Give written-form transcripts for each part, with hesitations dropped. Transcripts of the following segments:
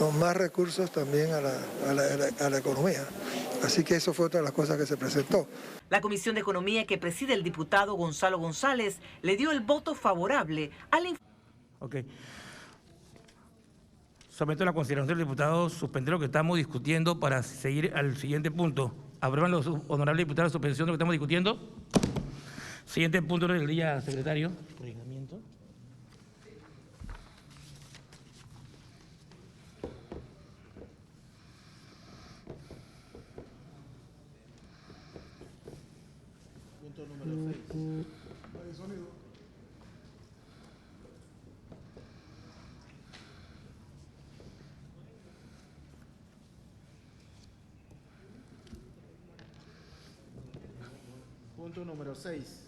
con más recursos también a la economía. Así que eso fue otra de las cosas que se presentó. La Comisión de Economía que preside el diputado Gonzalo González le dio el voto favorable al informe. Okay. Someto a la consideración del diputado suspender lo que estamos discutiendo para seguir al siguiente punto. ¿Aprueban los honorables diputados la suspensión de lo que estamos discutiendo? Siguiente punto del día, secretario. Reglamento. Punto número 6. Punto número 6.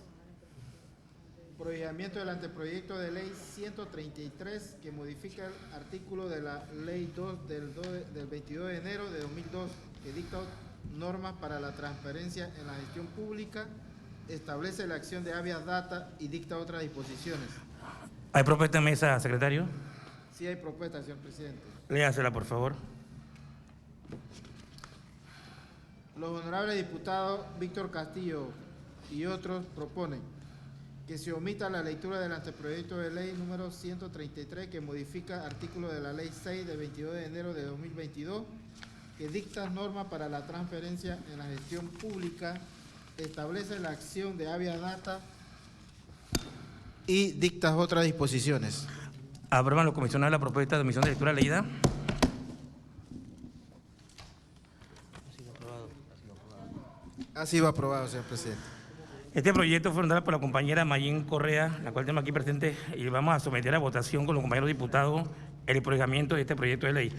Prohibimiento del anteproyecto de ley 133 que modifica el artículo de la ley 2 del 22 de enero de 2002 que dicta normas para la transparencia en la gestión pública, establece la acción de habeas data y dicta otras disposiciones. ¿Hay propuesta en mesa, secretario? Sí hay propuesta, señor presidente. Léasela, por favor. Los honorables diputados Víctor Castillo y otros proponen que se omita la lectura del anteproyecto de ley número 133 que modifica artículo de la ley 6 de 22 de enero de 2022 que dicta normas para la transferencia en la gestión pública, establece la acción de habeas data y dicta otras disposiciones. ¿Aprueban los comisionados la propuesta de omisión de lectura leída? Ha sido aprobado, señor presidente. Este proyecto fue presentado por la compañera Mayín Correa, la cual tenemos aquí presente, y vamos a someter a votación con los compañeros diputados el prohibimiento de este proyecto de ley.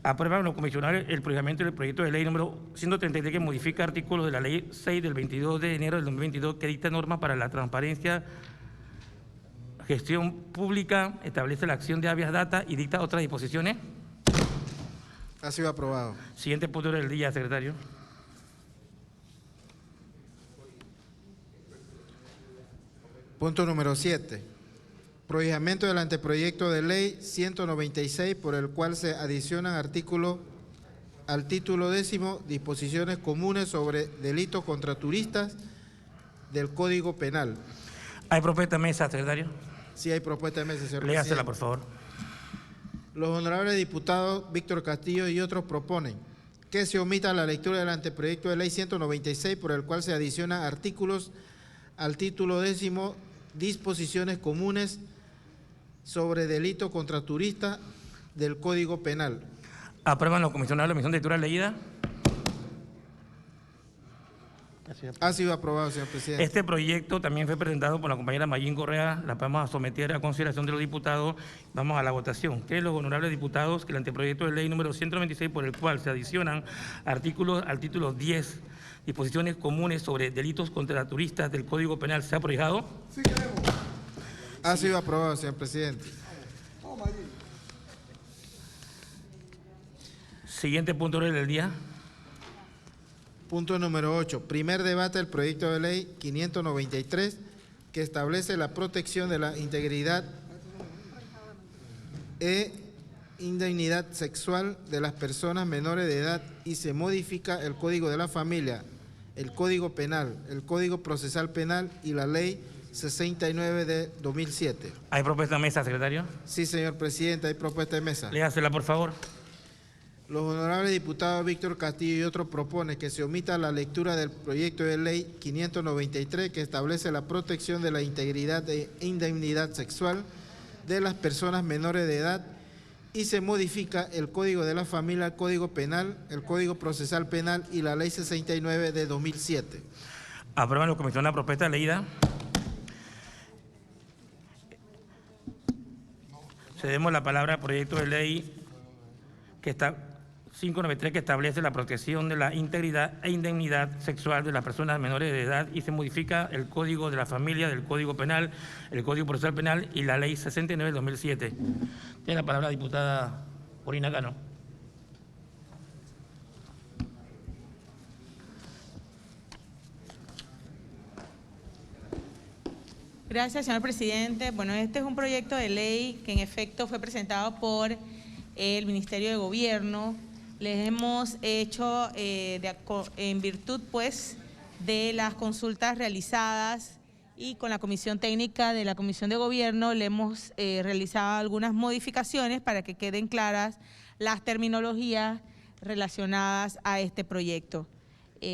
Aprueban los comisionados el prohibimiento del proyecto de ley número 133 que modifica artículos de la ley 6 del 22 de enero del 2022 que dicta normas para la transparencia, gestión pública, establece la acción de habeas data y dicta otras disposiciones. Ha sido aprobado. Siguiente punto del día, secretario. Punto número 7. Prohibimiento del anteproyecto de ley 196 por el cual se adicionan artículos al título 10, disposiciones comunes sobre delitos contra turistas del Código Penal. ¿Hay propuesta en mesa, secretario? Sí hay propuesta de mesa, señor Léasela, presidente. por favor. Los honorables diputados Víctor Castillo y otros proponen que se omita la lectura del anteproyecto de ley 196 por el cual se adicionan artículos al título 10, disposiciones comunes sobre delito contra turistas del Código Penal. ¿Aprueban los comisionados la omisión de lectura leída? Ha sido aprobado, señor presidente. Este proyecto también fue presentado por la compañera Mayín Correa, la vamos a someter a consideración de los diputados. Vamos a la votación. Que los honorables diputados, que el anteproyecto de ley número 196 por el cual se adicionan artículos al título 10, disposiciones comunes sobre delitos contra turistas del Código Penal, ¿se ha prohijado? Sí, queremos. Ha sido aprobado, señor presidente. Siguiente punto del día. Punto número 8. Primer debate del proyecto de ley 593 que establece la protección de la integridad e indignidad sexual de las personas menores de edad y se modifica el Código de la Familia, el Código Penal, el Código Procesal Penal y la Ley 69 de 2007. ¿Hay propuesta en mesa, secretario? Sí, señor presidente, hay propuesta de mesa. Léasela, por favor. Los honorables diputados Víctor Castillo y otros proponen que se omita la lectura del proyecto de ley 593 que establece la protección de la integridad e indemnidad sexual de las personas menores de edad y se modifica el Código de la Familia, el Código Penal, el Código Procesal Penal y la Ley 69 de 2007. ¿Aprueban los comisionados la propuesta leída? Cedemos la palabra al proyecto de ley que está 593 que establece la protección de la integridad e indemnidad sexual de las personas menores de edad y se modifica el Código de la Familia, el Código Penal, el Código Procesal Penal y la Ley 69 del 2007. Tiene la palabra la diputada Corina Cano. Gracias, señor presidente. Bueno, este es un proyecto de ley que en efecto fue presentado por el Ministerio de Gobierno. Les hemos hecho, en virtud pues de las consultas realizadas y con la Comisión Técnica de la Comisión de Gobierno, le hemos realizado algunas modificaciones para que queden claras las terminologías relacionadas a este proyecto.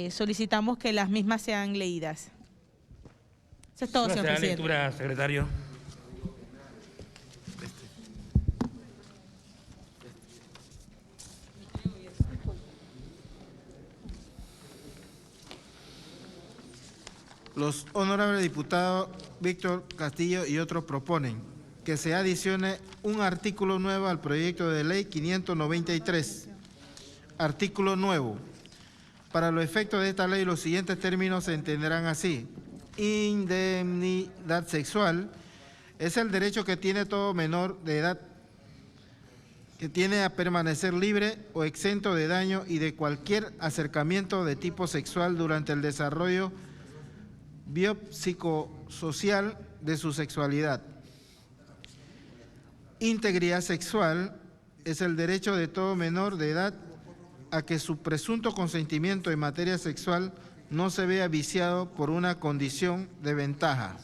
Solicitamos que las mismas sean leídas. Eso es todo, señor presidente. Lectura, secretario. Los honorables diputados Víctor Castillo y otros proponen que se adicione un artículo nuevo al proyecto de ley 593. Artículo nuevo. Para los efectos de esta ley, los siguientes términos se entenderán así. Indemnidad sexual es el derecho que tiene todo menor de edad que tiene a permanecer libre o exento de daño y de cualquier acercamiento de tipo sexual durante el desarrollo biopsicosocial de su sexualidad. Integridad sexual es el derecho de todo menor de edad a que su presunto consentimiento en materia sexual no se vea viciado por una condición de ventaja.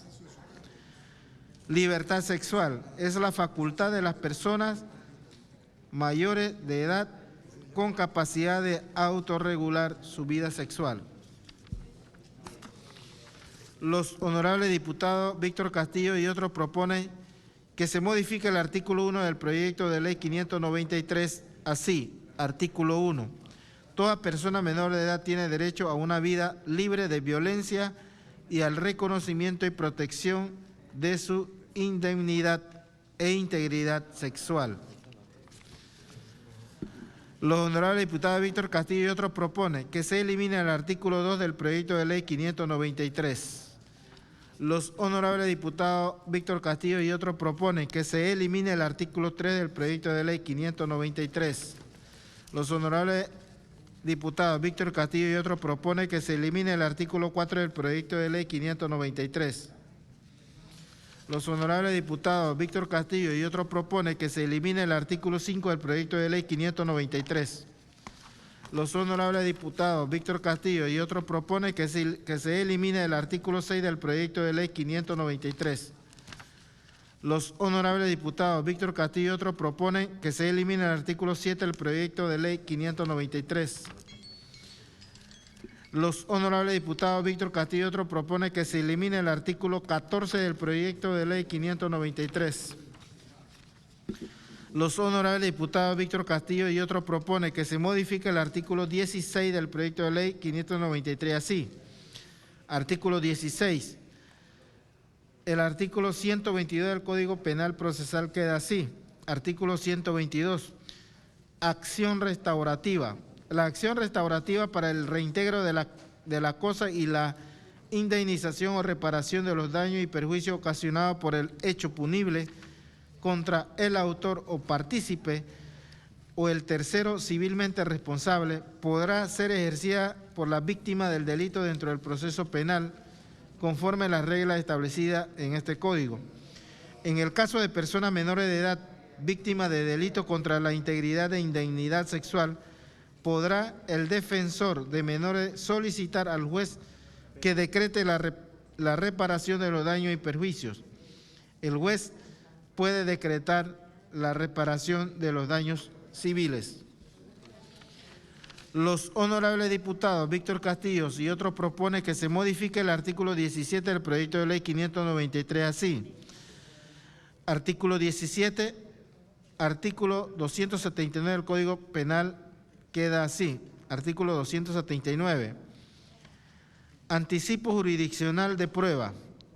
Libertad sexual es la facultad de las personas mayores de edad con capacidad de autorregular su vida sexual. Los honorables diputados Víctor Castillo y otros proponen que se modifique el artículo 1 del proyecto de ley 593 así. Artículo 1. Toda persona menor de edad tiene derecho a una vida libre de violencia y al reconocimiento y protección de su indemnidad e integridad sexual. Los honorables diputados Víctor Castillo y otros proponen que se elimine el artículo 2 del proyecto de ley 593. Los honorables diputados Víctor Castillo y otros proponen que se elimine el artículo 3 del proyecto de ley 593. Los honorables diputados Víctor Castillo y otros proponen que se elimine el artículo 4 del proyecto de ley 593. Los honorables diputados Víctor Castillo y otros proponen que se elimine el artículo 5 del proyecto de ley 593. Los honorables diputados Víctor Castillo y otros proponen que se elimine el artículo 6 del proyecto de ley 593. Los honorables diputados Víctor Castillo y otros proponen que se elimine el artículo 7 del proyecto de ley 593. Los honorables diputados Víctor Castillo y otros proponen que se elimine el artículo 14 del proyecto de ley 593. Los honorables diputados Víctor Castillo y otros proponen que se modifique el artículo 16 del proyecto de ley 593 así. Artículo 16. El artículo 122 del Código Penal Procesal queda así. Artículo 122. Acción restaurativa. La acción restaurativa para el reintegro de la cosa y la indemnización o reparación de los daños y perjuicios ocasionados por el hecho punible contra el autor o partícipe o el tercero civilmente responsable podrá ser ejercida por la víctima del delito dentro del proceso penal conforme a las reglas establecidas en este código. En el caso de personas menores de edad víctimas de delito contra la integridad e indemnidad sexual, podrá el defensor de menores solicitar al juez que decrete la reparación de los daños y perjuicios. El juez puede decretar la reparación de los daños civiles. Los honorables diputados Víctor Castillo y otros proponen que se modifique el artículo 17 del proyecto de ley 593 así. Artículo 17, artículo 279 del Código Penal queda así. Artículo 279. Anticipo jurisdiccional de prueba.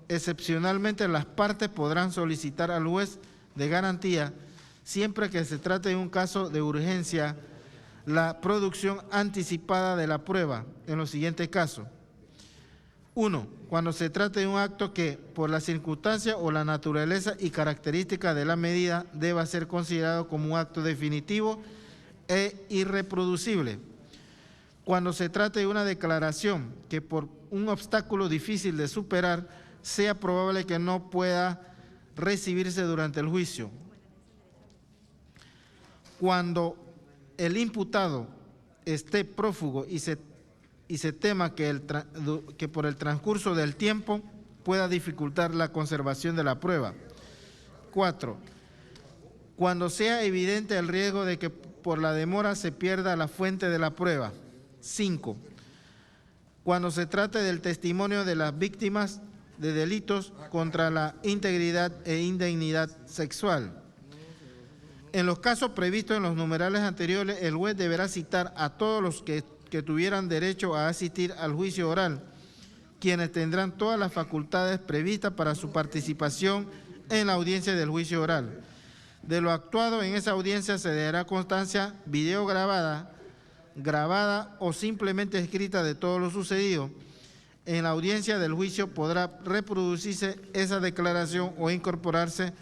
Excepcionalmente las partes podrán solicitar al juez de garantía, siempre que se trate de un caso de urgencia, la producción anticipada de la prueba en los siguientes casos. 1. Cuando se trate de un acto que, por la circunstancia o la naturaleza y característica de la medida, deba ser considerado como un acto definitivo e irreproducible. Cuando se trate de una declaración que por un obstáculo difícil de superar sea probable que no pueda recibirse durante el juicio. Cuando el imputado esté prófugo y se tema que por el transcurso del tiempo pueda dificultar la conservación de la prueba. 4. Cuando sea evidente el riesgo de que por la demora se pierda la fuente de la prueba. 5. Cuando se trate del testimonio de las víctimas de delitos contra la integridad e indignidad sexual. En los casos previstos en los numerales anteriores, el juez deberá citar a todos los que tuvieran derecho a asistir al juicio oral, quienes tendrán todas las facultades previstas para su participación en la audiencia del juicio oral. De lo actuado en esa audiencia se dará constancia video grabada o simplemente escrita de todo lo sucedido. En la audiencia del juicio podrá reproducirse esa declaración o incorporarse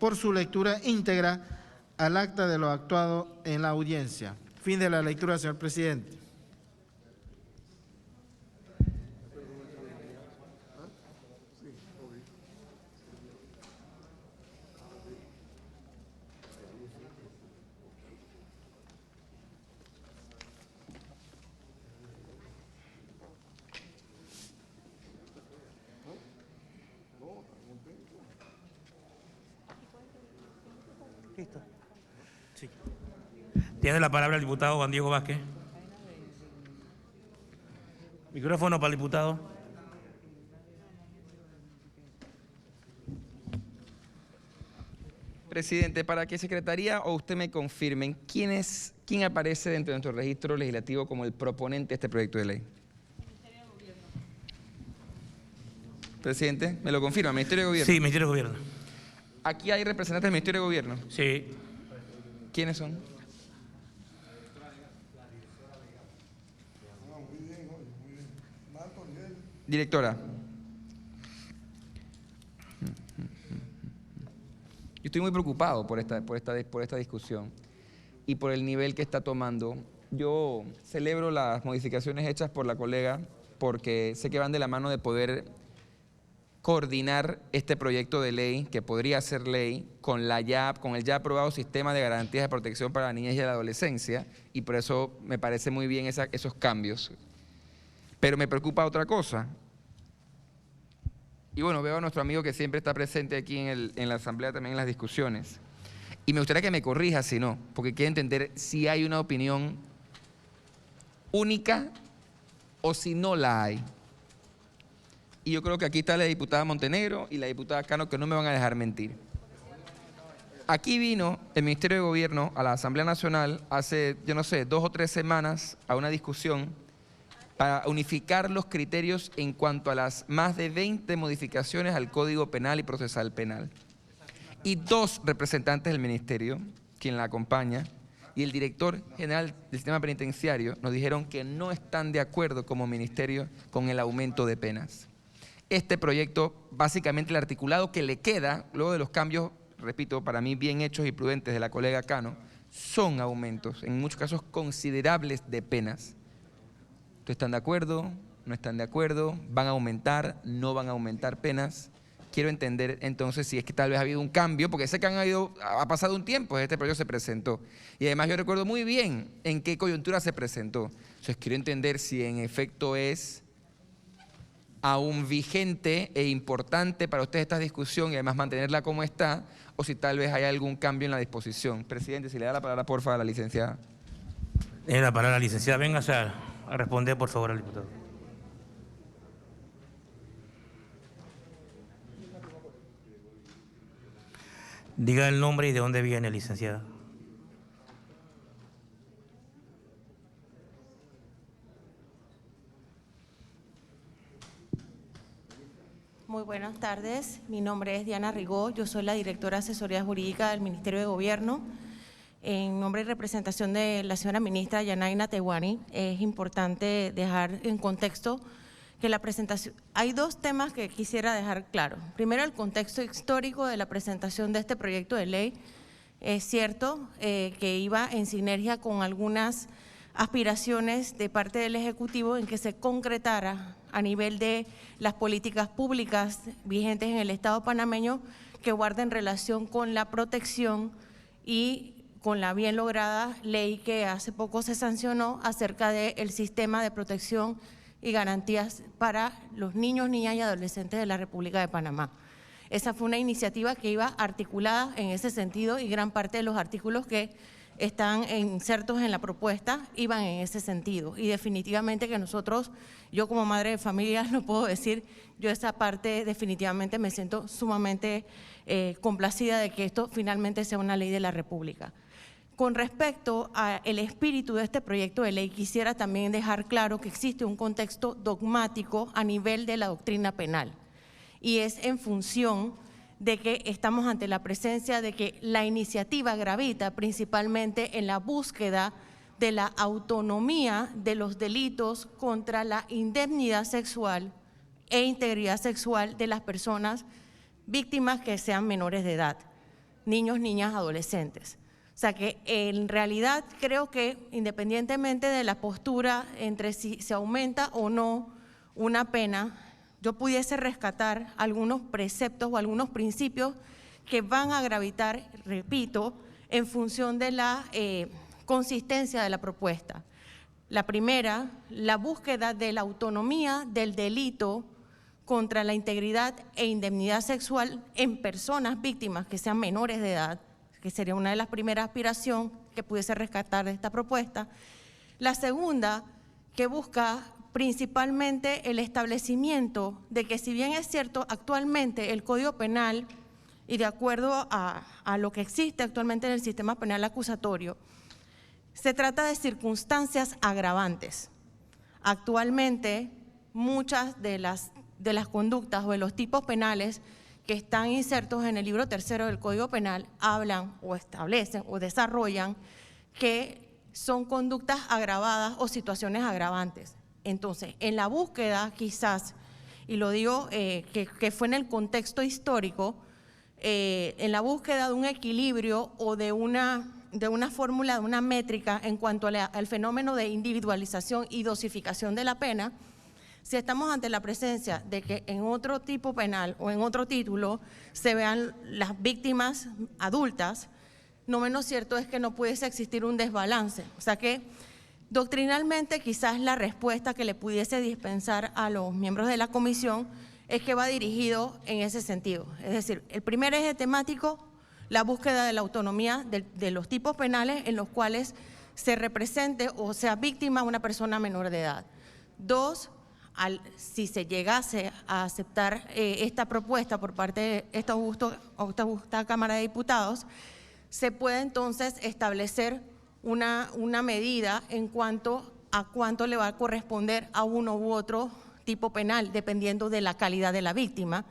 por su lectura íntegra al acta de lo actuado en la audiencia. Fin de la lectura, señor presidente. Listo. Sí. Tiene la palabra el diputado Juan Diego Vázquez. Micrófono para el diputado. Presidente, para que Secretaría o usted me confirmen, ¿quién aparece dentro de nuestro registro legislativo como el proponente de este proyecto de ley? Presidente, ¿me lo confirma? ¿Ministerio de Gobierno? Sí, Ministerio de Gobierno. ¿Aquí hay representantes del Ministerio de Gobierno? Sí. ¿Quiénes son? Directora. Yo estoy muy preocupado por esta discusión y por el nivel que está tomando. Yo celebro las modificaciones hechas por la colega porque sé que van de la mano de poder coordinar este proyecto de ley, que podría ser ley, con el ya aprobado sistema de garantías de protección para la niñez y la adolescencia, y por eso me parece muy bien esos cambios. Pero me preocupa otra cosa. Y bueno, veo a nuestro amigo que siempre está presente aquí en la Asamblea, también en las discusiones. Y me gustaría que me corrija si no, porque quiero entender si hay una opinión única o si no la hay. Y yo creo que aquí está la diputada Montenegro y la diputada Cano, que no me van a dejar mentir. Aquí vino el Ministerio de Gobierno a la Asamblea Nacional hace, yo no sé, 2 o 3 semanas a una discusión para unificar los criterios en cuanto a las más de 20 modificaciones al Código Penal y Procesal Penal. Y 2 representantes del Ministerio, quien la acompaña, y el director general del sistema penitenciario nos dijeron que no están de acuerdo como ministerio con el aumento de penas. Este proyecto, básicamente el articulado que le queda, luego de los cambios, repito, para mí bien hechos y prudentes de la colega Cano, son aumentos, en muchos casos considerables de penas. ¿Ustedes están de acuerdo? ¿No están de acuerdo? ¿Van a aumentar? ¿No van a aumentar penas? Quiero entender entonces si es que tal vez ha habido un cambio, porque sé que ha pasado un tiempo desde este proyecto se presentó. Y además yo recuerdo muy bien en qué coyuntura se presentó. Entonces quiero entender si en efecto es aún vigente e importante para ustedes esta discusión y además mantenerla como está, o si tal vez hay algún cambio en la disposición. Presidente, si le da la palabra, por favor, a la licenciada. Tiene la palabra la licenciada. Véngase a responder, por favor, al diputado. Diga el nombre y de dónde viene, licenciada. Muy buenas tardes, mi nombre es Diana Rigó, yo soy la directora de asesoría jurídica del Ministerio de Gobierno. En nombre y representación de la señora ministra Yanaina Tehuani, es importante dejar en contexto que la presentación, hay 2 temas que quisiera dejar claro. Primero, el contexto histórico de la presentación de este proyecto de ley. Es cierto que iba en sinergia con algunas aspiraciones de parte del Ejecutivo en que se concretara a nivel de las políticas públicas vigentes en el Estado panameño que guarden relación con la protección y con la bien lograda ley que hace poco se sancionó acerca del sistema de protección y garantías para los niños, niñas y adolescentes de la República de Panamá. Esa fue una iniciativa que iba articulada en ese sentido y gran parte de los artículos que están insertos en la propuesta iban en ese sentido. Y definitivamente que nosotros, yo como madre de familia lo puedo decir, yo esa parte definitivamente me siento sumamente complacida de que esto finalmente sea una ley de la República. Con respecto al espíritu de este proyecto de ley, quisiera también dejar claro que existe un contexto dogmático a nivel de la doctrina penal y es en función de que estamos ante la presencia de que la iniciativa gravita principalmente en la búsqueda de la autonomía de los delitos contra la indemnidad sexual e integridad sexual de las personas víctimas que sean menores de edad, niños, niñas, adolescentes. O sea que en realidad creo que independientemente de la postura entre si se aumenta o no una pena, yo pudiese rescatar algunos preceptos o algunos principios que van a gravitar, repito, en función de la consistencia de la propuesta. La primera, la búsqueda de la autonomía del delito contra la integridad e indemnidad sexual en personas víctimas que sean menores de edad, que sería una de las primeras aspiraciones que pudiese rescatar de esta propuesta. La segunda, que busca principalmente el establecimiento de que si bien es cierto actualmente el Código Penal y de acuerdo a lo que existe actualmente en el sistema penal acusatorio, se trata de circunstancias agravantes. Actualmente muchas de las conductas o de los tipos penales que están insertos en el libro tercero del Código Penal hablan o establecen o desarrollan que son conductas agravadas o situaciones agravantes. Entonces, en la búsqueda quizás, y lo digo que fue en el contexto histórico, en la búsqueda de un equilibrio o de una fórmula, de una métrica en cuanto al fenómeno de individualización y dosificación de la pena, si estamos ante la presencia de que en otro tipo penal o en otro título se vean las víctimas adultas, no menos cierto es que no pudiese existir un desbalance. O sea que doctrinalmente quizás la respuesta que le pudiese dispensar a los miembros de la comisión es que va dirigido en ese sentido. Es decir, el primer eje temático, la búsqueda de la autonomía de los tipos penales en los cuales se represente o sea víctima una persona menor de edad. Dos, si se llegase a aceptar esta propuesta por parte de esta augusta Cámara de Diputados, se puede entonces establecer una medida en cuanto a cuánto le va a corresponder a uno u otro tipo penal, dependiendo de la calidad de la víctima.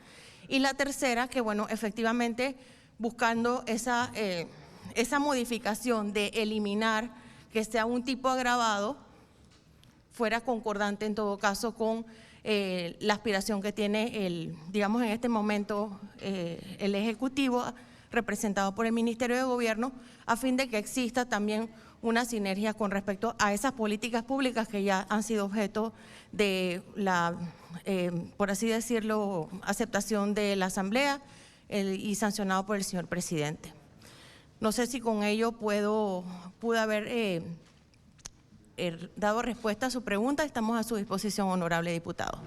Y la tercera, que bueno, efectivamente buscando esa modificación de eliminar que sea un tipo agravado, fuera concordante en todo caso con la aspiración que tiene digamos en este momento el Ejecutivo representado por el Ministerio de Gobierno, a fin de que exista también una sinergia con respecto a esas políticas públicas que ya han sido objeto de la, por así decirlo, aceptación de la Asamblea y sancionado por el señor Presidente. No sé si con ello pude haber dado respuesta a su pregunta. Estamos a su disposición, honorable diputado.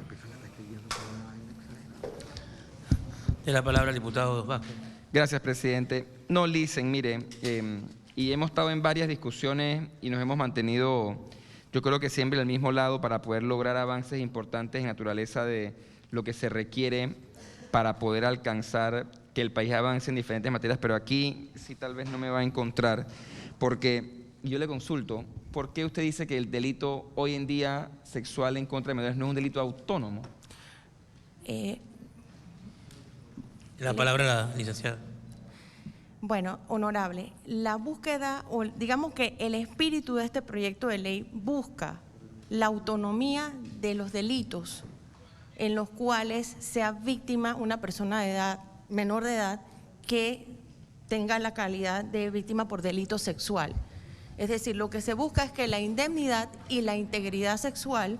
De la palabra al diputado Vázquez. Gracias, presidente. No, Licen, mire, y hemos estado en varias discusiones y nos hemos mantenido, yo creo que siempre al mismo lado para poder lograr avances importantes en naturaleza de lo que se requiere para poder alcanzar que el país avance en diferentes materias, pero aquí sí tal vez no me va a encontrar, porque yo le consulto, ¿por qué usted dice que el delito hoy en día sexual en contra de menores no es un delito autónomo? La palabra a la licenciada. Bueno, honorable, la búsqueda, o digamos que el espíritu de este proyecto de ley busca la autonomía de los delitos en los cuales sea víctima una persona de edad, menor de edad, que tenga la calidad de víctima por delito sexual. Es decir, lo que se busca es que la indemnidad y la integridad sexual,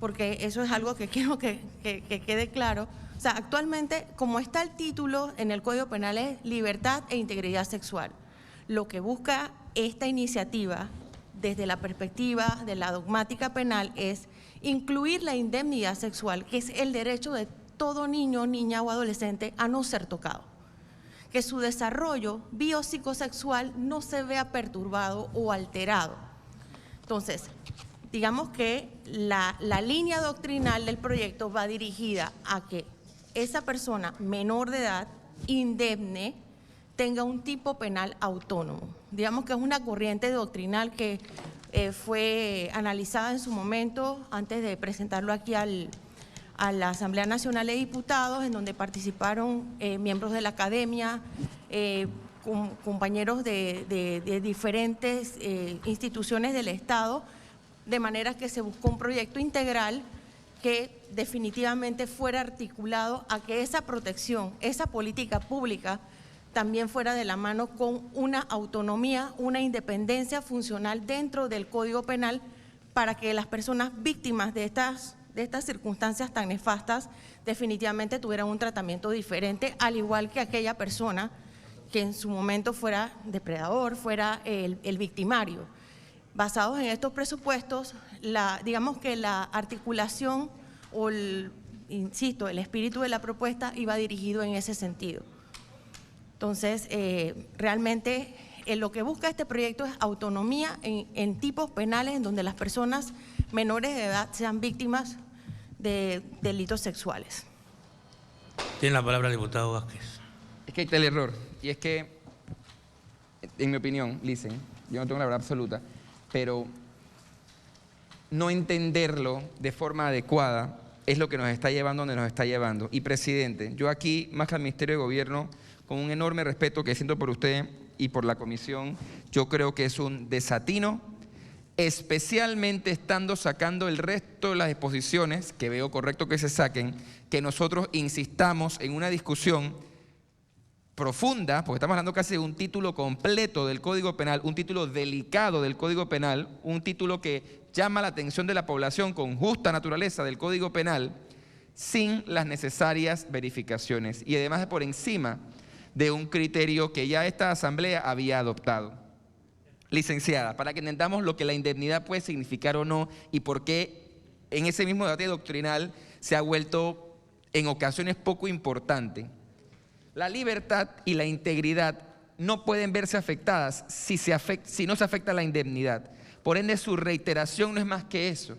porque eso es algo que quiero que quede claro. O sea, actualmente, como está el título en el Código Penal, es libertad e integridad sexual. Lo que busca esta iniciativa desde la perspectiva de la dogmática penal es incluir la indemnidad sexual, que es el derecho de todo niño, niña o adolescente a no ser tocado, que su desarrollo biopsicosexual no se vea perturbado o alterado. Entonces, digamos que la línea doctrinal del proyecto va dirigida a que esa persona menor de edad, indemne, tenga un tipo penal autónomo. Digamos que es una corriente doctrinal que fue analizada en su momento antes de presentarlo aquí a la Asamblea Nacional de Diputados, en donde participaron miembros de la academia, compañeros de diferentes instituciones del Estado, de manera que se buscó un proyecto integral que definitivamente fuera articulado a que esa protección, esa política pública, también fuera de la mano con una autonomía, una independencia funcional dentro del Código Penal, para que las personas víctimas de estas circunstancias tan nefastas definitivamente tuvieran un tratamiento diferente, al igual que aquella persona que en su momento fuera depredador, fuera el victimario. Basados en estos presupuestos, digamos que la articulación o insisto, el espíritu de la propuesta iba dirigido en ese sentido. Entonces, realmente lo que busca este proyecto es autonomía en tipos penales en donde las personas menores de edad sean víctimas de delitos sexuales. Tiene la palabra el diputado Vázquez. Es que hay tal error, y es que, en mi opinión, Licen, yo no tengo la verdad absoluta, pero no entenderlo de forma adecuada es lo que nos está llevando donde nos está llevando. Y, presidente, yo aquí, más que al Ministerio de Gobierno, con un enorme respeto que siento por usted y por la comisión, yo creo que es un desatino, especialmente estando sacando el resto de las exposiciones, que veo correcto que se saquen, que nosotros insistamos en una discusión profunda, porque estamos hablando casi de un título completo del Código Penal, un título delicado del Código Penal, un título que llama la atención de la población con justa naturaleza del Código Penal, sin las necesarias verificaciones y además de por encima de un criterio que ya esta Asamblea había adoptado. Licenciada, para que entendamos lo que la indemnidad puede significar o no y por qué en ese mismo debate doctrinal se ha vuelto en ocasiones poco importante. La libertad y la integridad no pueden verse afectadas si no se afecta la indemnidad. Por ende, su reiteración no es más que eso,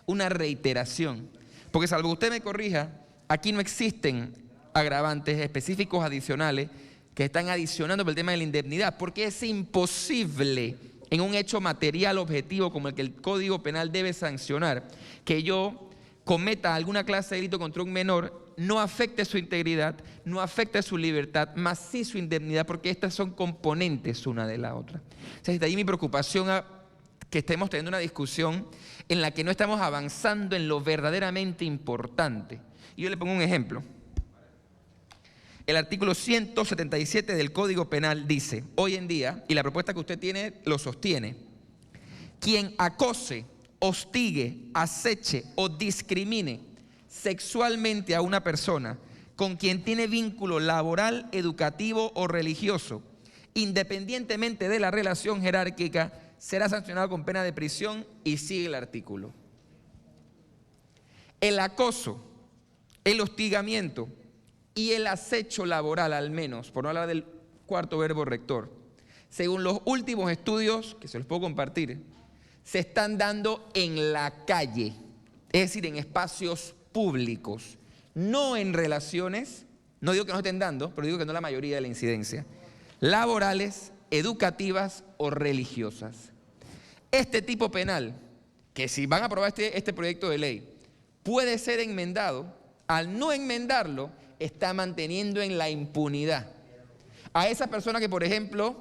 una reiteración. Porque salvo que usted me corrija, aquí no existen agravantes específicos adicionales que están adicionando por el tema de la indemnidad, porque es imposible en un hecho material objetivo como el que el Código Penal debe sancionar, que yo cometa alguna clase de delito contra un menor, no afecte su integridad, no afecte su libertad, más sí su indemnidad, porque estas son componentes una de la otra. O sea, de ahí mi preocupación a que estemos teniendo una discusión en la que no estamos avanzando en lo verdaderamente importante. Y yo le pongo un ejemplo. El artículo 177 del Código Penal dice, hoy en día, y la propuesta que usted tiene lo sostiene, quien acose, hostigue, aceche o discrimine sexualmente a una persona con quien tiene vínculo laboral, educativo o religioso, independientemente de la relación jerárquica, será sancionado con pena de prisión y sigue el artículo. El acoso, el hostigamiento y el acecho laboral, al menos, por no hablar del cuarto verbo rector, según los últimos estudios, que se los puedo compartir, se están dando en la calle, es decir, en espacios públicos, no en relaciones, no digo que no estén dando, pero digo que no la mayoría de la incidencia, laborales, educativas o religiosas. Este tipo penal, que si van a aprobar este proyecto de ley, puede ser enmendado, al no enmendarlo, está manteniendo en la impunidad a esa persona que, por ejemplo,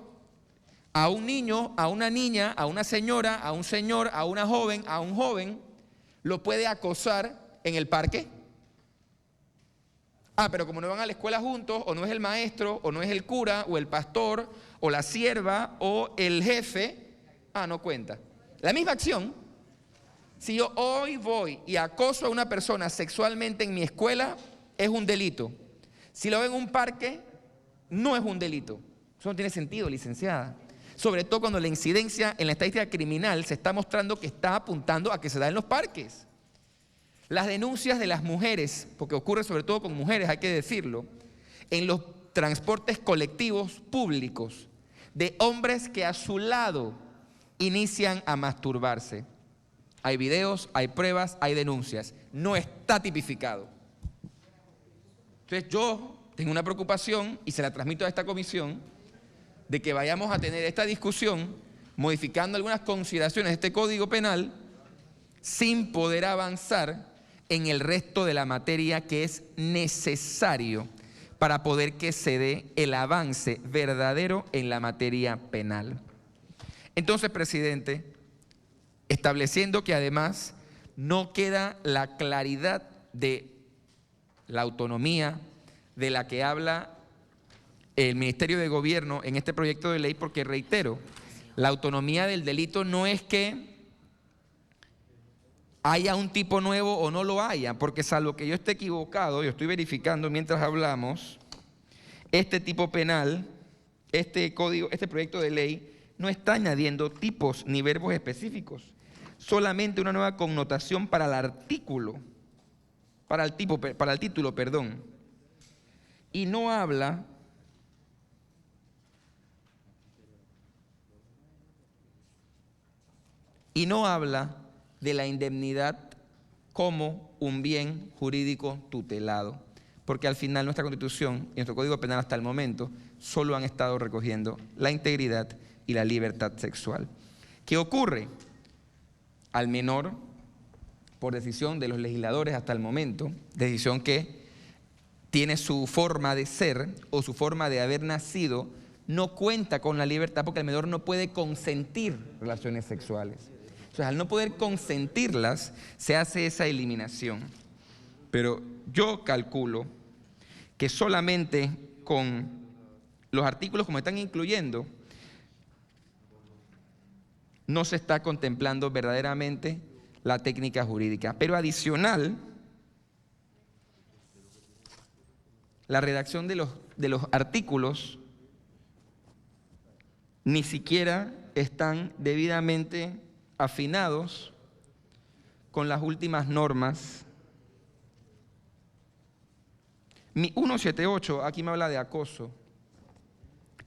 a un niño, a una niña, a una señora, a un señor, a una joven, a un joven, lo puede acosar en el parque. Pero como no van a la escuela juntos, o no es el maestro, o no es el cura, o el pastor, o la sierva, o el jefe, no cuenta. La misma acción, si yo hoy voy y acoso a una persona sexualmente en mi escuela, es un delito. Si lo veo en un parque, no es un delito. Eso no tiene sentido, licenciada. sobre todo cuando la incidencia en la estadística criminal se está mostrando que está apuntando a que se da en los parques. Las denuncias de las mujeres, porque ocurre sobre todo con mujeres, hay que decirlo, en los transportes colectivos públicos, de hombres que a su lado inician a masturbarse. Hay videos, hay pruebas, hay denuncias. No está tipificado. Entonces yo tengo una preocupación y se la transmito a esta comisión de que vayamos a tener esta discusión modificando algunas consideraciones de este Código Penal sin poder avanzar en el resto de la materia que es necesario para poder que se dé el avance verdadero en la materia penal. Entonces, presidente, estableciendo que además no queda la claridad de la autonomía de la que habla el Ministerio de Gobierno en este proyecto de ley, porque reitero, la autonomía del delito no es que haya un tipo nuevo o no lo haya, porque salvo que yo esté equivocado, yo estoy verificando mientras hablamos, este tipo penal, este proyecto de ley no está añadiendo tipos ni verbos específicos, solamente una nueva connotación para el artículo, para el título, perdón. Y no habla de la indemnidad como un bien jurídico tutelado, porque al final nuestra Constitución y nuestro Código Penal hasta el momento solo han estado recogiendo la integridad y la libertad sexual. ¿Qué ocurre? Al menor, por decisión de los legisladores hasta el momento, decisión que tiene su forma de ser o su forma de haber nacido, no cuenta con la libertad porque el menor no puede consentir relaciones sexuales. Entonces, al no poder consentirlas, se hace esa eliminación. Pero yo calculo que solamente con los artículos como están incluyendo, no se está contemplando verdaderamente la técnica jurídica. Pero adicional, la redacción de los artículos ni siquiera están debidamente afinados con las últimas normas. Mi 178, aquí me habla de acoso.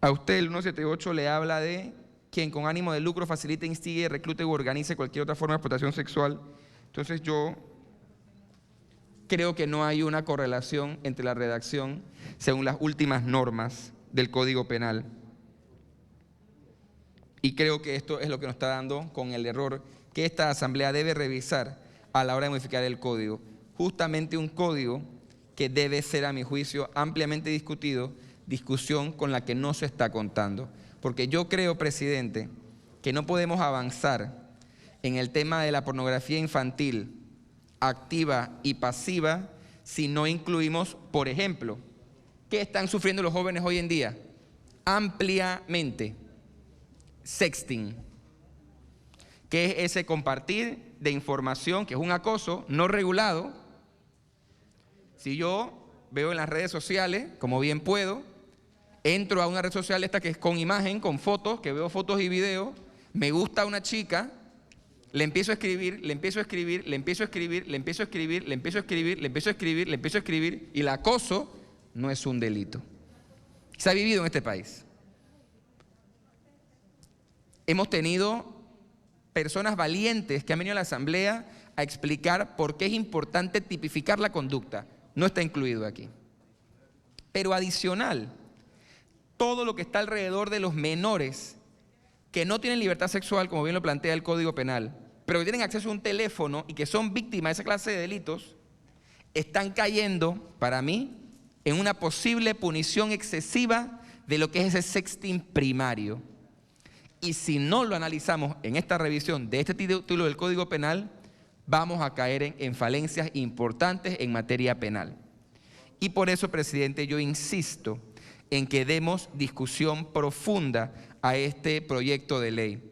A usted el 178 le habla de quien con ánimo de lucro facilite, instigue, reclute u organice cualquier otra forma de explotación sexual. Entonces yo creo que no hay una correlación entre la redacción según las últimas normas del Código Penal. Y creo que esto es lo que nos está dando con el error que esta Asamblea debe revisar a la hora de modificar el código. Justamente un código que debe ser, a mi juicio, ampliamente discutido, discusión con la que no se está contando. Porque yo creo, presidente, que no podemos avanzar en el tema de la pornografía infantil, activa y pasiva, si no incluimos, por ejemplo, ¿qué están sufriendo los jóvenes hoy en día? Ampliamente. Sexting, que es ese compartir de información, que es un acoso no regulado. Si yo veo en las redes sociales, como bien puedo, entro a una red social esta que es con imagen, con fotos, que veo fotos y videos, me gusta una chica, le empiezo a escribir, le empiezo a escribir, le empiezo a escribir, le empiezo a escribir, le empiezo a escribir, le empiezo a escribir, le empiezo a escribir, y el acoso no es un delito. Se ha vivido en este país. Hemos tenido personas valientes que han venido a la Asamblea a explicar por qué es importante tipificar la conducta. No está incluido aquí. Pero adicional, todo lo que está alrededor de los menores que no tienen libertad sexual, como bien lo plantea el Código Penal, pero que tienen acceso a un teléfono y que son víctimas de esa clase de delitos, están cayendo, para mí, en una posible punición excesiva de lo que es ese sexting primario. Y si no lo analizamos en esta revisión de este título del Código Penal, vamos a caer en falencias importantes en materia penal. Y por eso, presidente, yo insisto en que demos discusión profunda a este proyecto de ley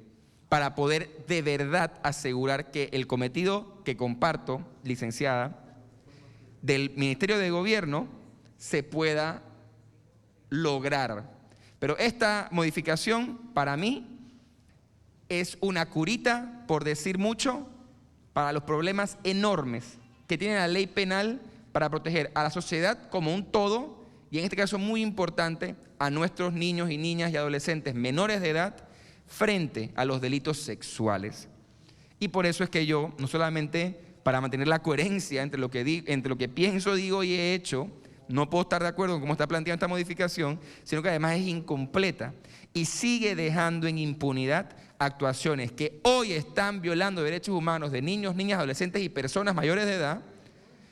para poder de verdad asegurar que el cometido que comparto, licenciada, del Ministerio de Gobierno se pueda lograr. Pero esta modificación, para mí, es una curita, por decir mucho, para los problemas enormes que tiene la ley penal para proteger a la sociedad como un todo, y en este caso muy importante, a nuestros niños y niñas y adolescentes menores de edad frente a los delitos sexuales. Y por eso es que yo, no solamente para mantener la coherencia entre lo que pienso, digo y he hecho, no puedo estar de acuerdo con cómo está planteada esta modificación, sino que además es incompleta y sigue dejando en impunidad actuaciones que hoy están violando derechos humanos de niños, niñas, adolescentes y personas mayores de edad,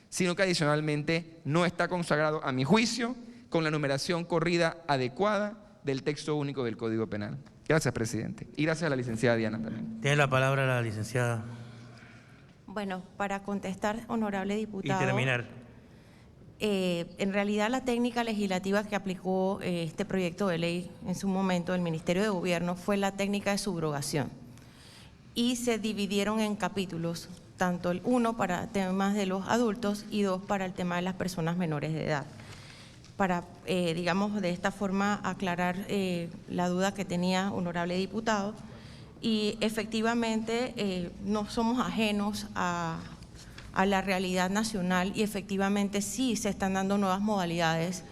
sino que adicionalmente no está consagrado, a mi juicio, con la numeración corrida adecuada del texto único del Código Penal. Gracias, presidente. Y gracias a la licenciada Diana también. Tiene la palabra la licenciada. Bueno, para contestar, honorable diputado. Y terminar. En realidad la técnica legislativa que aplicó este proyecto de ley en su momento el Ministerio de Gobierno fue la técnica de subrogación y se dividieron en capítulos, tanto el 1 para temas de los adultos y 2 para el tema de las personas menores de edad. Para, digamos, de esta forma aclarar la duda que tenía honorable diputado, y efectivamente no somos ajenos a la realidad nacional y efectivamente sí se están dando nuevas modalidades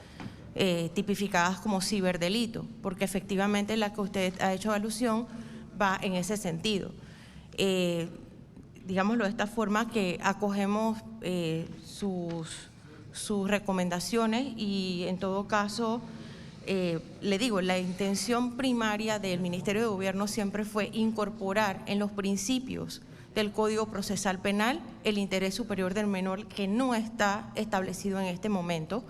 tipificadas como ciberdelito, porque efectivamente la que usted ha hecho alusión va en ese sentido. Digámoslo de esta forma, que acogemos sus recomendaciones y en todo caso, le digo, la intención primaria del Ministerio de Gobierno siempre fue incorporar en los principios del Código Procesal Penal el interés superior del menor, que no está establecido en este momento.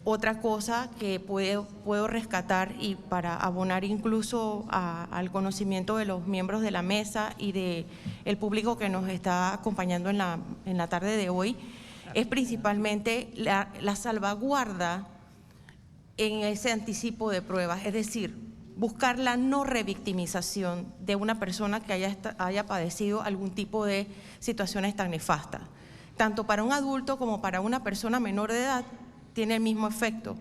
Otra cosa que puedo rescatar y para abonar incluso al conocimiento de los miembros de la mesa y del público que nos está acompañando en la tarde de hoy, es principalmente la salvaguarda en ese anticipo de pruebas, es decir, buscar la no revictimización de una persona que haya padecido algún tipo de situaciones tan nefastas. Tanto para un adulto como para una persona menor de edad tiene el mismo efecto,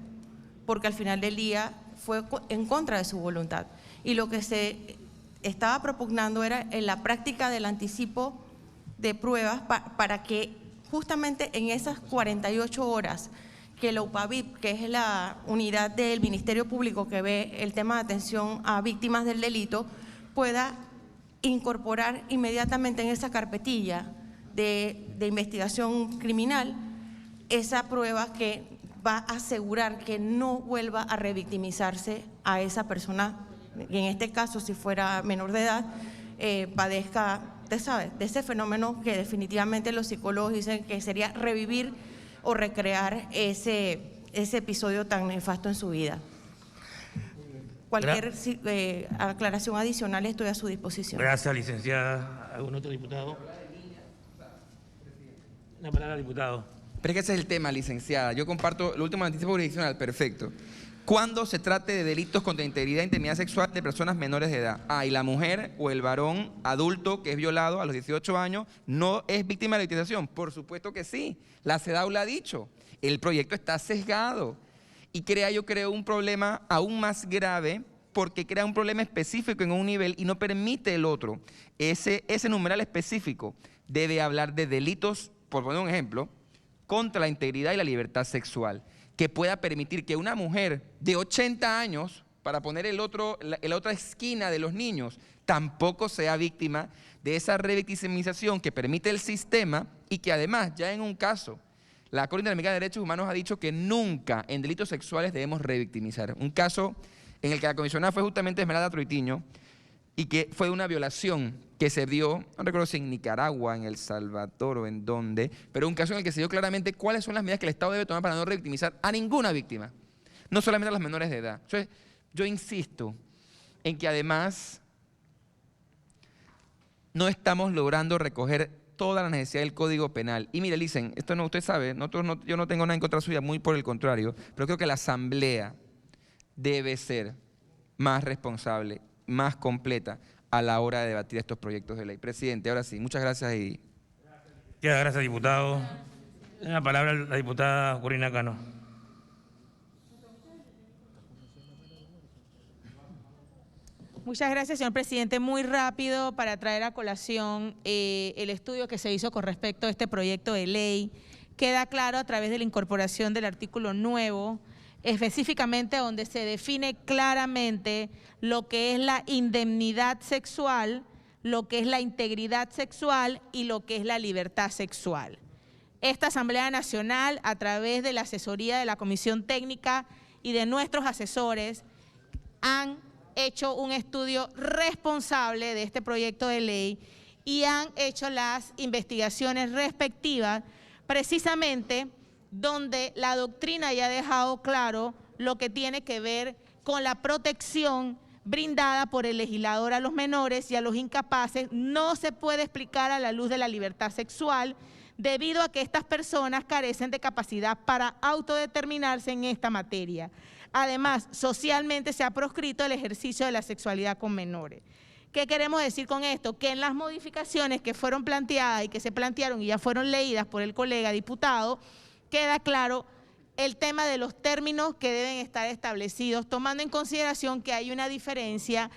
porque al final del día fue en contra de su voluntad. Y lo que se estaba propugnando era en la práctica del anticipo de pruebas para que justamente en esas 48 horas que la UPAVIP, que es la unidad del Ministerio Público que ve el tema de atención a víctimas del delito, pueda incorporar inmediatamente en esa carpetilla de investigación criminal esa prueba que va a asegurar que no vuelva a revictimizarse a esa persona, y en este caso, si fuera menor de edad, padezca, usted sabe, de ese fenómeno que definitivamente los psicólogos dicen que sería revivir o recrear ese episodio tan nefasto en su vida. Cualquier aclaración adicional estoy a su disposición. Gracias, licenciada. ¿Algún otro diputado? La palabra, diputado. Pero es que ese es el tema, licenciada. Yo comparto el último anticipo jurisdiccional, perfecto. Cuando se trate de delitos contra la integridad e intimidad sexual de personas menores de edad. Y la mujer o el varón adulto que es violado a los 18 años no es víctima de la victimización. Por supuesto que sí. La CEDAW lo ha dicho. El proyecto está sesgado. Y yo creo un problema aún más grave, porque crea un problema específico en un nivel y no permite el otro. Ese numeral específico debe hablar de delitos, por poner un ejemplo, contra la integridad y la libertad sexual, que pueda permitir que una mujer de 80 años, para poner la otra esquina de los niños, tampoco sea víctima de esa revictimización que permite el sistema, y que además, ya en un caso, la Corte Interamericana de Derechos Humanos ha dicho que nunca en delitos sexuales debemos revictimizar. Un caso en el que la comisionada fue justamente Esmeralda Troitiño, y que fue una violación que se dio, no recuerdo si en Nicaragua, en El Salvador o en dónde, pero un caso en el que se dio claramente cuáles son las medidas que el Estado debe tomar para no revictimizar a ninguna víctima, no solamente a las menores de edad. Entonces, yo insisto en que además no estamos logrando recoger toda la necesidad del Código Penal. Y mire, dicen, esto no, usted sabe, yo no tengo nada en contra suya, muy por el contrario, pero creo que la Asamblea debe ser más responsable, más completa a la hora de debatir estos proyectos de ley. Presidente, ahora sí, muchas gracias. Gracias, diputado. Tiene la palabra la diputada Corina Cano. Muchas gracias, señor presidente. Muy rápido para traer a colación el estudio que se hizo con respecto a este proyecto de ley. Queda claro a través de la incorporación del artículo nuevo, específicamente donde se define claramente lo que es la indemnidad sexual, lo que es la integridad sexual y lo que es la libertad sexual. Esta Asamblea Nacional, a través de la asesoría de la Comisión Técnica y de nuestros asesores, han hecho un estudio responsable de este proyecto de ley y han hecho las investigaciones respectivas, precisamente donde la doctrina ya ha dejado claro lo que tiene que ver con la protección brindada por el legislador a los menores y a los incapaces. No se puede explicar a la luz de la libertad sexual debido a que estas personas carecen de capacidad para autodeterminarse en esta materia. Además, socialmente se ha proscrito el ejercicio de la sexualidad con menores. ¿Qué queremos decir con esto? Que en las modificaciones que fueron planteadas y que se plantearon y ya fueron leídas por el colega diputado, queda claro el tema de los términos que deben estar establecidos, tomando en consideración que hay una diferencia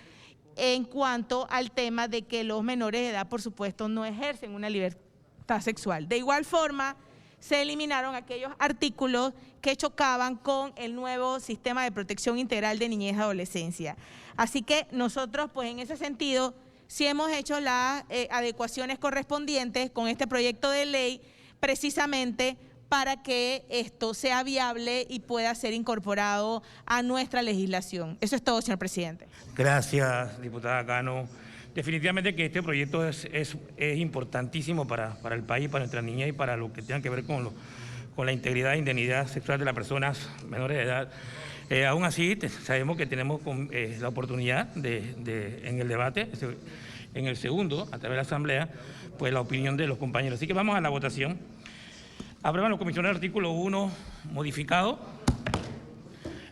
en cuanto al tema de que los menores de edad, por supuesto, no ejercen una libertad sexual. De igual forma, se eliminaron aquellos artículos que chocaban con el nuevo sistema de protección integral de niñez y adolescencia. Así que nosotros, pues en ese sentido, sí hemos hecho las adecuaciones correspondientes con este proyecto de ley, precisamente para que esto sea viable y pueda ser incorporado a nuestra legislación. Eso es todo, señor presidente. Gracias, diputada Cano. Definitivamente que este proyecto es importantísimo para el país, para nuestra niñez y para lo que tenga que ver con la integridad e indemnidad sexual de las personas menores de edad. Aún así, sabemos que tenemos la oportunidad en el debate, en el segundo, a través de la Asamblea, pues la opinión de los compañeros. Así que vamos a la votación. Aprueban los comisionados el artículo 1 modificado,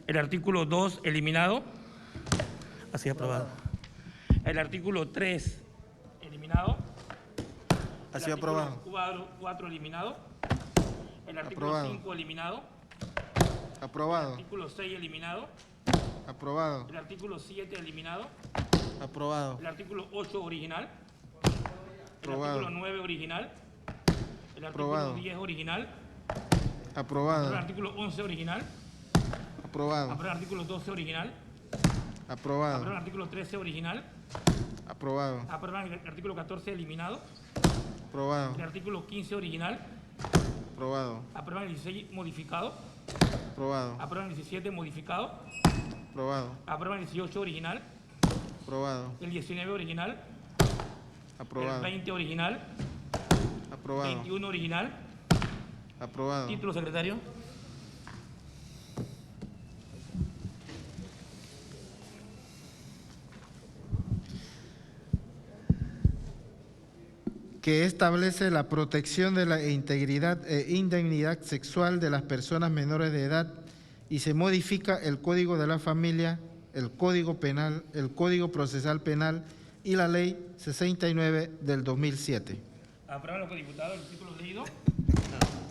el artículo 2 eliminado, así aprobado. El artículo 3 eliminado, Así aprobado. Artículo 4 eliminado, el artículo Aprobado. 5 eliminado, el Aprobado. artículo 6 eliminado, Aprobado. el artículo 7 eliminado, Aprobado. el artículo 8 original, el Aprobado. artículo 9 original, el artículo Aprobado. 10 original, el Aprobado. artículo 11 original, Aprobado. el artículo 12 original, el Aprobado. artículo 13 original, Aprobado. aprueban el artículo 14 eliminado, Aprobado. el artículo 15 original, Aprobado. aprueban el 16 modificado, Aprobado. aprueban el 17 modificado, Aprobado. aprueban el 18 original, Aprobado. el 19 original, el Aprobado. 20 original, Aprobado. 21 original. Aprobado. Título, secretario. Que establece la protección de la integridad e indemnidad sexual de las personas menores de edad y se modifica el Código de la Familia, el Código Penal, el Código Procesal Penal y la Ley 69 del 2007. Aprueban los diputados el título leído.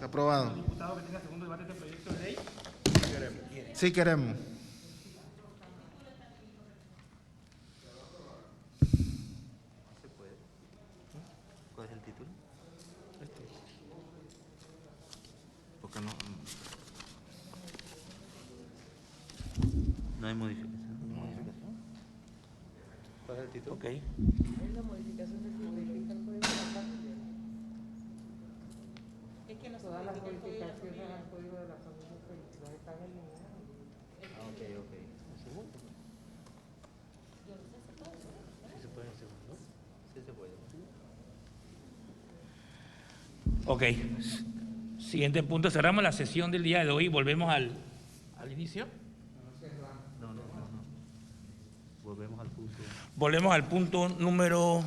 Aprobado. Los diputados que tengan segundo debate de este proyecto de ley. Sí queremos. ¿Cuál es el título? Porque no hay modificación. ¿Cuál es el título? Ok. Es que todas las modificaciones al Código de la Familia Política están eliminadas. Ok. ¿El segundo? ¿Sí se puede el segundo? Sí se puede. Ok. Siguiente punto. Cerramos la sesión del día de hoy. Volvemos al inicio. No. Volvemos al punto. Volvemos al punto número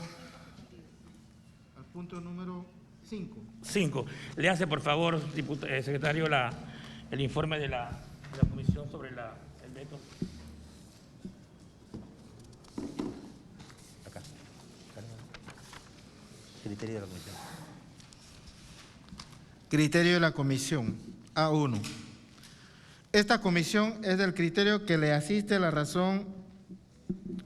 Al punto número 5. 5. Le hace, por favor, secretario, el informe de la comisión sobre el veto. Acá. Criterio de la comisión. Criterio de la comisión. A1. Esta comisión es del criterio que le asiste la razón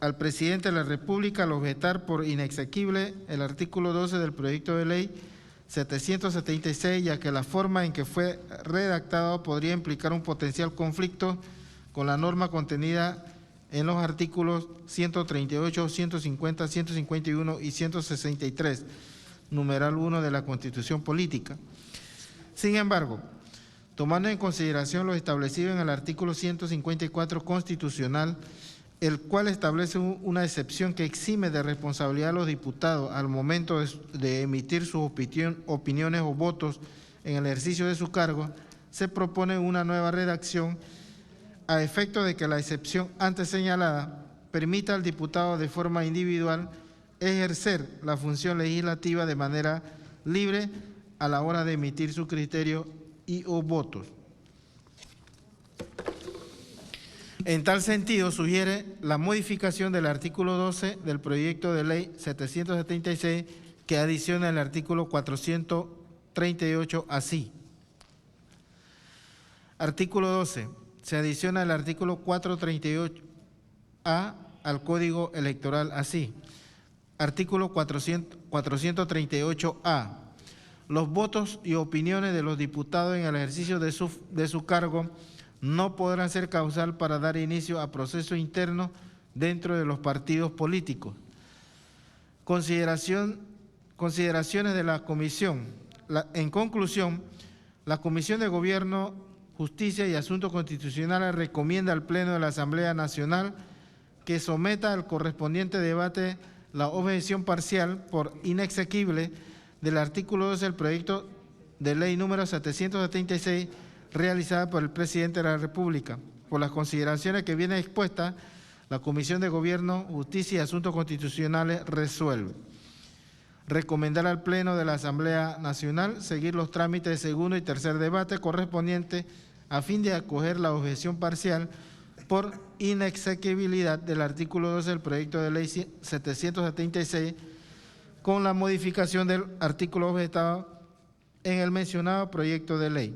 al presidente de la República al objetar por inexequible el artículo 12 del proyecto de ley 776, ya que la forma en que fue redactado podría implicar un potencial conflicto con la norma contenida en los artículos 138, 150, 151 y 163, numeral 1 de la Constitución Política. Sin embargo, tomando en consideración lo establecido en el artículo 154 constitucional, el cual establece una excepción que exime de responsabilidad a los diputados al momento de emitir sus opiniones o votos en el ejercicio de su cargo, se propone una nueva redacción a efecto de que la excepción antes señalada permita al diputado de forma individual ejercer la función legislativa de manera libre a la hora de emitir su criterio y o votos. En tal sentido, sugiere la modificación del artículo 12 del proyecto de ley 776 que adiciona el artículo 438 así. Artículo 12. Se adiciona el artículo 438A al Código Electoral así. Artículo 438A. Los votos y opiniones de los diputados en el ejercicio de su cargo no podrán ser causal para dar inicio a procesos internos dentro de los partidos políticos. Consideraciones de la Comisión. En conclusión, la Comisión de Gobierno, Justicia y Asuntos Constitucionales recomienda al Pleno de la Asamblea Nacional que someta al correspondiente debate la objeción parcial por inexequible del artículo 2 del proyecto de ley número 776 realizada por el Presidente de la República. Por las consideraciones que vienen expuestas, la Comisión de Gobierno, Justicia y Asuntos Constitucionales resuelve recomendar al Pleno de la Asamblea Nacional seguir los trámites de segundo y tercer debate correspondientes a fin de acoger la objeción parcial por inexequibilidad del artículo 12 del proyecto de ley 776 con la modificación del artículo objetado en el mencionado proyecto de ley.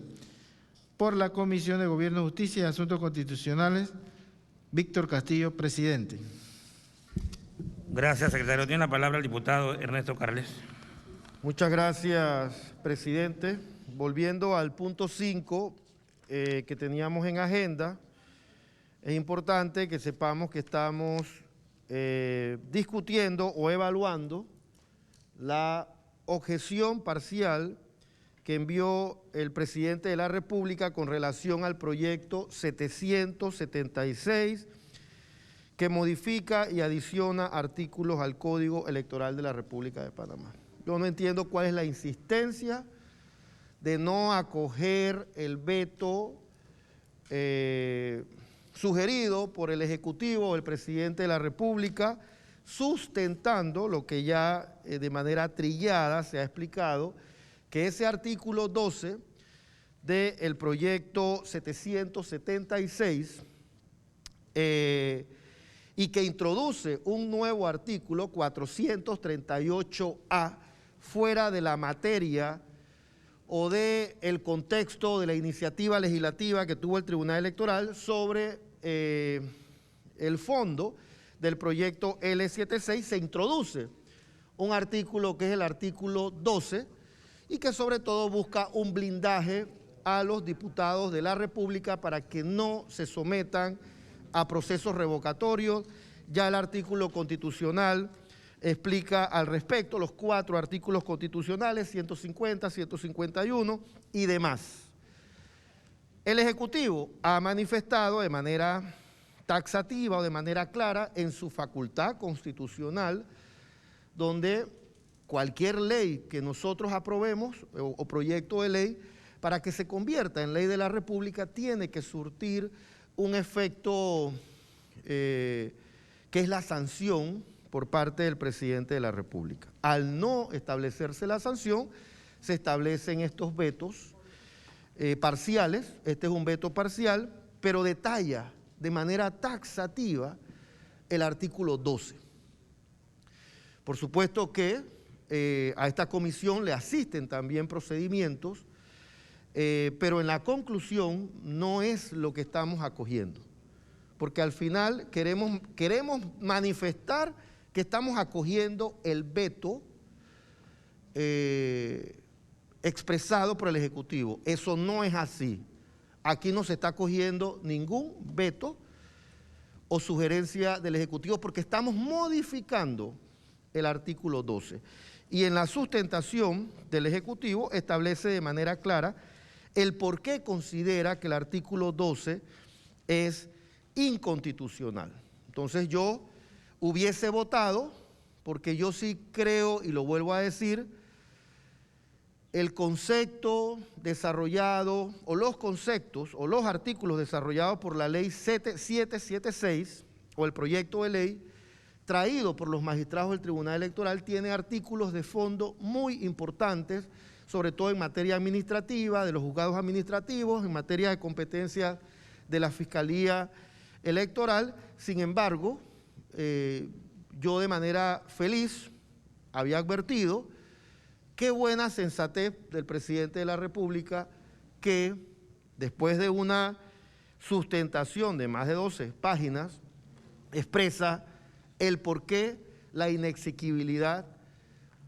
Por la Comisión de Gobierno, Justicia y Asuntos Constitucionales, Víctor Castillo, presidente. Gracias, secretario. Tiene la palabra el diputado Ernesto Carles. Muchas gracias, presidente. Volviendo al punto 5 que teníamos en agenda, es importante que sepamos que estamos discutiendo o evaluando la objeción parcial que envió el presidente de la República con relación al proyecto 776, que modifica y adiciona artículos al Código Electoral de la República de Panamá. Yo no entiendo cuál es la insistencia de no acoger el veto sugerido por el Ejecutivo o el presidente de la República, sustentando lo que ya de manera trillada se ha explicado, que ese artículo 12 del proyecto 776 y que introduce un nuevo artículo 438A fuera de la materia o del contexto de la iniciativa legislativa que tuvo el Tribunal Electoral sobre el fondo del proyecto L76, se introduce un artículo que es el artículo 12 y que sobre todo busca un blindaje a los diputados de la República para que no se sometan a procesos revocatorios. Ya el artículo constitucional explica al respecto los 4 artículos constitucionales, 150, 151 y demás. El Ejecutivo ha manifestado de manera taxativa o de manera clara en su facultad constitucional, donde cualquier ley que nosotros aprobemos o proyecto de ley, para que se convierta en ley de la República, tiene que surtir un efecto que es la sanción por parte del presidente de la República. Al no establecerse la sanción, se establecen estos vetos parciales. Este es un veto parcial, pero detalla de manera taxativa el artículo 12. Por supuesto que a esta comisión le asisten también procedimientos, pero en la conclusión no es lo que estamos acogiendo. porque al final queremos manifestar que estamos acogiendo el veto expresado por el Ejecutivo. Eso no es así. Aquí no se está acogiendo ningún veto o sugerencia del Ejecutivo porque estamos modificando el artículo 12. Y en la sustentación del Ejecutivo establece de manera clara el por qué considera que el artículo 12 es inconstitucional. Entonces yo hubiese votado, porque yo sí creo, y lo vuelvo a decir, el concepto desarrollado, o los conceptos, o los artículos desarrollados por la ley 776, o el proyecto de ley, traído por los magistrados del Tribunal Electoral, tiene artículos de fondo muy importantes, sobre todo en materia administrativa, de los juzgados administrativos, en materia de competencia de la Fiscalía Electoral. Sin embargo, yo de manera feliz había advertido qué buena sensatez del presidente de la República que después de una sustentación de más de 12 páginas expresa el por qué la inexequibilidad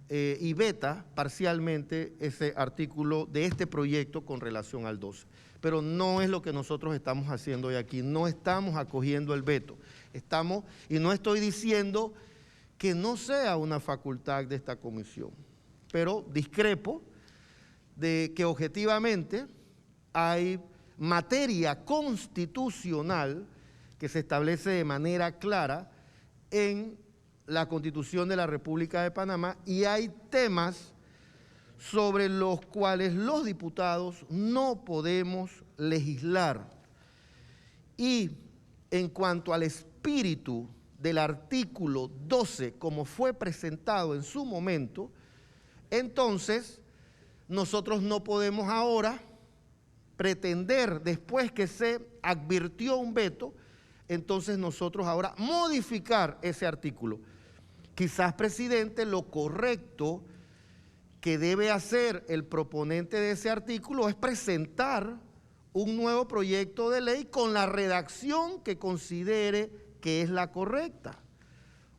y veta parcialmente ese artículo de este proyecto con relación al 12. Pero no es lo que nosotros estamos haciendo hoy aquí, no estamos acogiendo el veto. Y no estoy diciendo que no sea una facultad de esta comisión, pero discrepo de que objetivamente hay materia constitucional que se establece de manera clara en la Constitución de la República de Panamá y hay temas sobre los cuales los diputados no podemos legislar. Y en cuanto al espíritu del artículo 12, como fue presentado en su momento, entonces nosotros no podemos ahora pretender, después que se advirtió un veto, entonces nosotros ahora modificar ese artículo. Quizás, presidente, lo correcto que debe hacer el proponente de ese artículo es presentar un nuevo proyecto de ley con la redacción que considere que es la correcta.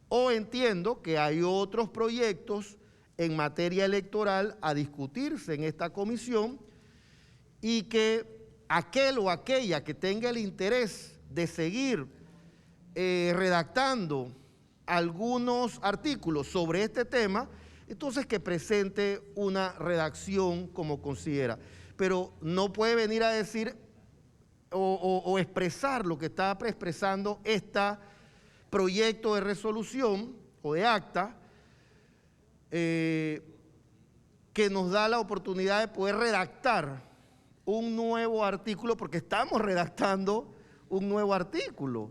O entiendo que hay otros proyectos en materia electoral a discutirse en esta comisión y que aquel o aquella que tenga el interés de seguir redactando algunos artículos sobre este tema, entonces que presente una redacción como considera. Pero no puede venir a decir o expresar lo que está expresando este proyecto de resolución o de acta que nos da la oportunidad de poder redactar un nuevo artículo, porque estamos redactando un nuevo artículo.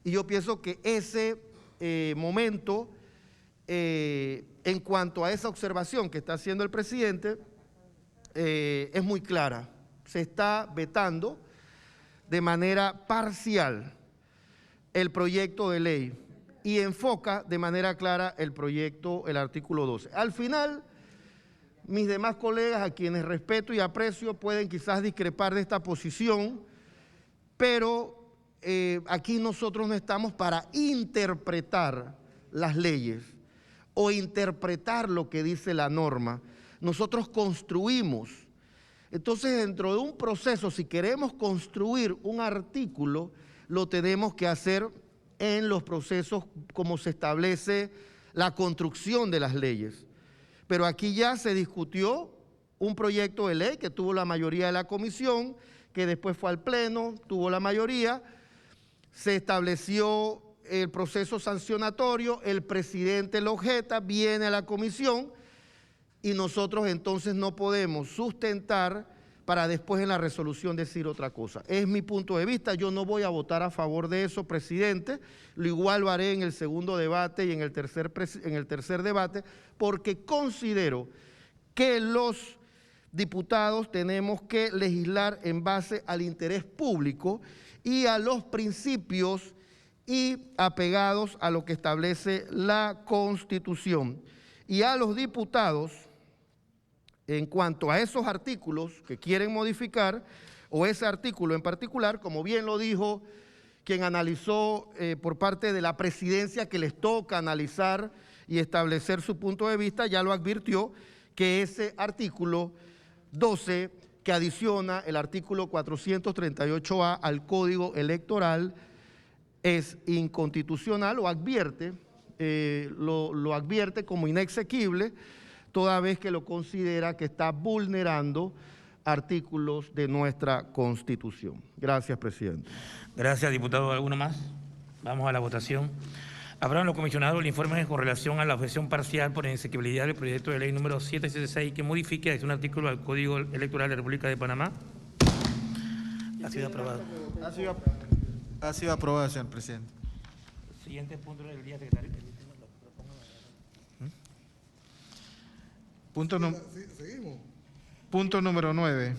Y yo pienso que ese momento, en cuanto a esa observación que está haciendo el presidente, es muy clara. Se está vetando de manera parcial el proyecto de ley y enfoca de manera clara el artículo 12. Al final, mis demás colegas, a quienes respeto y aprecio, pueden quizás discrepar de esta posición, pero aquí nosotros no estamos para interpretar las leyes o interpretar lo que dice la norma. Nosotros construimos. Entonces, dentro de un proceso, si queremos construir un artículo, lo tenemos que hacer en los procesos como se establece la construcción de las leyes. Pero aquí ya se discutió un proyecto de ley que tuvo la mayoría de la comisión, que después fue al pleno, tuvo la mayoría, se estableció el proceso sancionatorio, el presidente lo objeta, viene a la comisión y nosotros entonces no podemos sustentar para después en la resolución decir otra cosa. Es mi punto de vista, yo no voy a votar a favor de eso, presidente, lo igual lo haré en el segundo debate y en el tercer debate, porque considero que los diputados tenemos que legislar en base al interés público y a los principios y apegados a lo que establece la Constitución. Y a los diputados, en cuanto a esos artículos que quieren modificar, o ese artículo en particular, como bien lo dijo quien analizó por parte de la presidencia que les toca analizar y establecer su punto de vista, ya lo advirtió que ese artículo 12 que adiciona el artículo 438A al Código Electoral es inconstitucional o advierte, lo advierte como inexequible, toda vez que lo considera que está vulnerando artículos de nuestra Constitución. Gracias, presidente. Gracias, diputado. ¿Alguno más? Vamos a la votación. Aprueban los comisionados el informe con relación a la objeción parcial por inexequibilidad del proyecto de ley número 776 que modifica un artículo del Código Electoral de la República de Panamá. Ha sido aprobado. Ha sido aprobado, señor presidente. Siguiente punto del día, secretario. Seguimos. Punto número 9.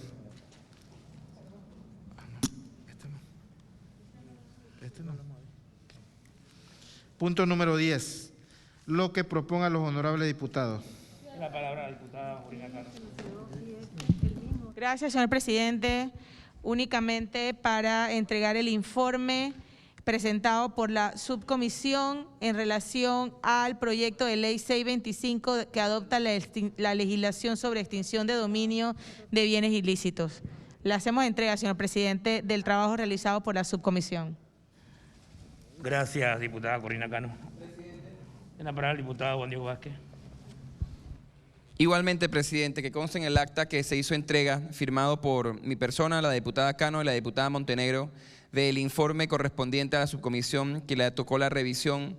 Punto número 10. Lo que propongan los honorables diputados. La palabra a la diputada Corina Cano. Gracias, señor presidente. Únicamente para entregar el informe presentado por la subcomisión en relación al proyecto de ley 625 que adopta la legislación sobre extinción de dominio de bienes ilícitos. Le hacemos entrega, señor presidente, del trabajo realizado por la subcomisión. Gracias, diputada Corina Cano. En la palabra el diputado Juan Diego Vázquez. Igualmente, presidente, que conste en el acta que se hizo entrega, firmado por mi persona, la diputada Cano y la diputada Montenegro, del informe correspondiente a la subcomisión que le tocó la revisión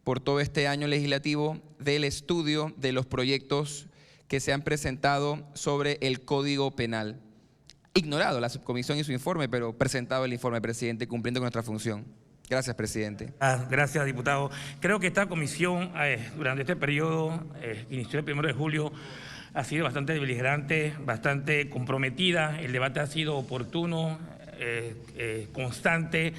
por todo este año legislativo del estudio de los proyectos que se han presentado sobre el Código Penal. Ignorado la subcomisión y su informe, pero presentado el informe, presidente, cumpliendo con nuestra función. Gracias, presidente. Gracias, diputado. Creo que esta comisión, durante este periodo, inició el 1 de julio, ha sido bastante beligerante, bastante comprometida. El debate ha sido oportuno, constante.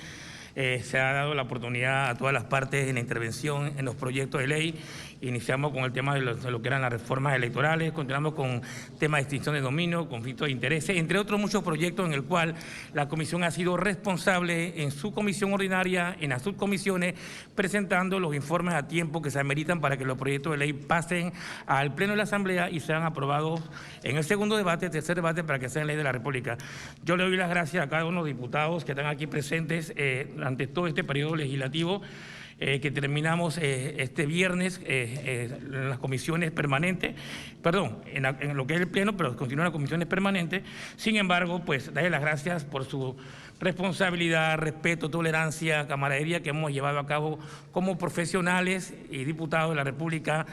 Se ha dado la oportunidad a todas las partes en la intervención en los proyectos de ley. Iniciamos con el tema de lo que eran las reformas electorales, continuamos con temas de extinción de dominio, conflicto de intereses, entre otros muchos proyectos en el cual la comisión ha sido responsable en su comisión ordinaria, en las subcomisiones, presentando los informes a tiempo que se ameritan para que los proyectos de ley pasen al Pleno de la Asamblea y sean aprobados en el segundo debate, tercer debate, para que sean ley de la República. Yo le doy las gracias a cada uno de los diputados que están aquí presentes durante todo este periodo legislativo, que terminamos este viernes en las comisiones permanentes, perdón, en lo que es el Pleno, pero continúan las comisiones permanentes. Sin embargo, pues darle las gracias por su responsabilidad, respeto, tolerancia, camaradería que hemos llevado a cabo como profesionales y diputados de la República,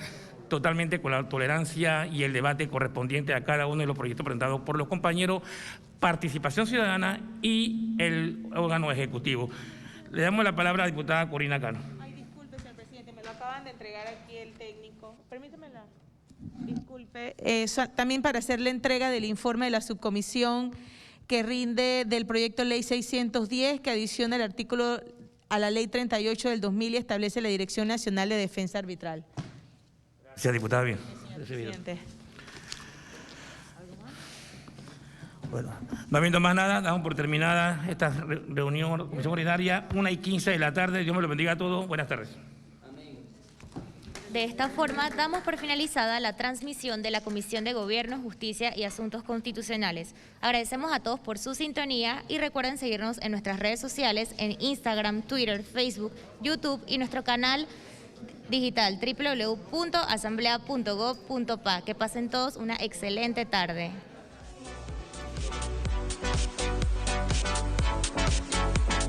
totalmente con la tolerancia y el debate correspondiente a cada uno de los proyectos presentados por los compañeros, participación ciudadana y el órgano ejecutivo. Le damos la palabra a la diputada Corina Cano. Ay, disculpe, señor presidente, me lo acaban de entregar aquí el técnico. Permítamela. Disculpe. También para hacer la entrega del informe de la subcomisión que rinde del proyecto de ley 610, que adiciona el artículo a la ley 38 del 2000 y establece la Dirección Nacional de Defensa Arbitral. Gracias, diputada. Bien. Señor presidente. Bueno, no habiendo más nada, damos por terminada esta reunión, comisión ordinaria, 1:15 de la tarde. Dios me lo bendiga a todos. Buenas tardes. De esta forma, damos por finalizada la transmisión de la Comisión de Gobierno, Justicia y Asuntos Constitucionales. Agradecemos a todos por su sintonía y recuerden seguirnos en nuestras redes sociales, en Instagram, Twitter, Facebook, YouTube y nuestro canal digital www.asamblea.gov.pa. Que pasen todos una excelente tarde.